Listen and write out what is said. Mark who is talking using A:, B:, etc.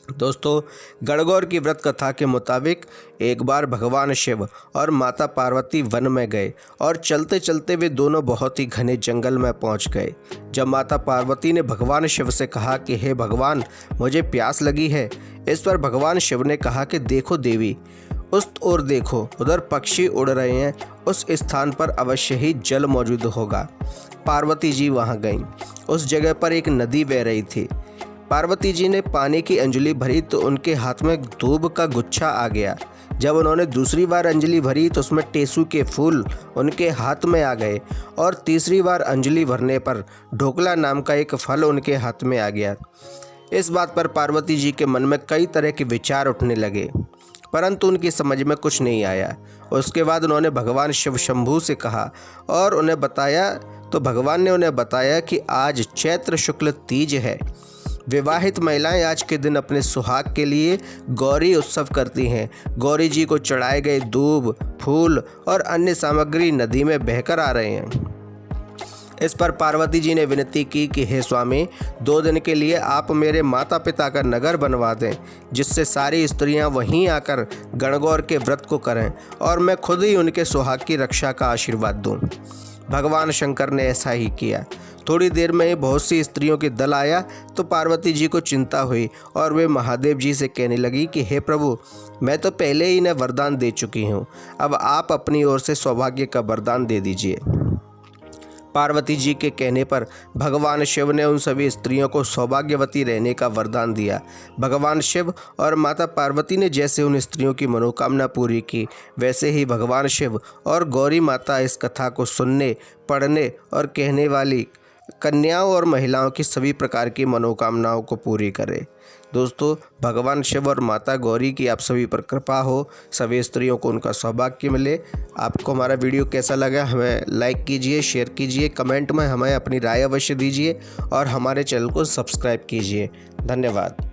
A: दोस्तों, गणगौर की व्रत कथा के मुताबिक एक बार भगवान शिव और माता पार्वती वन में गए और चलते चलते वे दोनों बहुत ही घने जंगल में पहुंच गए। जब माता पार्वती ने भगवान शिव से कहा कि हे भगवान, मुझे प्यास लगी है, इस पर भगवान शिव ने कहा कि देखो देवी, उस ओर देखो, उधर पक्षी उड़ रहे हैं, उस स्थान पर अवश्य ही जल मौजूद होगा। पार्वती जी वहां गईं। उस जगह पर एक नदी बह रही थी। पार्वती जी ने पानी की अंजलि भरी तो उनके हाथ में दूब का गुच्छा आ गया। जब उन्होंने दूसरी बार अंजलि भरी तो उसमें टेसू के फूल उनके हाथ में आ गए और तीसरी बार अंजलि भरने पर ढोकला नाम का एक फल उनके हाथ में आ गया। इस बात पर पार्वती जी के मन में कई तरह के विचार उठने लगे, परंतु उनकी समझ में कुछ नहीं आया। उसके बाद उन्होंने भगवान शिव शंभू से कहा और उन्हें बताया, तो भगवान ने उन्हें बताया कि आज चैत्र शुक्ल तीज है। विवाहित महिलाएं आज के दिन अपने सुहाग के लिए गौरी उत्सव करती हैं। गौरी जी को चढ़ाए गए दूब, फूल और अन्य सामग्री नदी में बहकर आ रहे हैं। इस पर पार्वती जी ने विनती की कि हे स्वामी, 2 दिन के लिए आप मेरे माता पिता का नगर बनवा दें, जिससे सारी स्त्रियां वहीं आकर गणगौर के व्रत को करें और मैं खुद ही उनके सुहाग की रक्षा का आशीर्वाद दूं। भगवान शंकर ने ऐसा ही किया। थोड़ी देर में ही बहुत सी स्त्रियों के दल आया तो पार्वती जी को चिंता हुई और वे महादेव जी से कहने लगी कि हे प्रभु, मैं तो पहले ही इन्हें वरदान दे चुकी हूँ, अब आप अपनी ओर से सौभाग्य का वरदान दे दीजिए। पार्वती जी के कहने पर भगवान शिव ने उन सभी स्त्रियों को सौभाग्यवती रहने का वरदान दिया। भगवान शिव और माता पार्वती ने जैसे उन स्त्रियों की मनोकामना पूरी की, वैसे ही भगवान शिव और गौरी माता इस कथा को सुनने, पढ़ने और कहने वाली कन्याओं और महिलाओं की सभी प्रकार की मनोकामनाओं को पूरी करे। दोस्तों, भगवान शिव और माता गौरी की आप सभी पर कृपा हो, सभी स्त्रियों को उनका सौभाग्य मिले। आपको हमारा वीडियो कैसा लगा हमें लाइक कीजिए, शेयर कीजिए, कमेंट में हमें अपनी राय अवश्य दीजिए और हमारे चैनल को सब्सक्राइब कीजिए। धन्यवाद।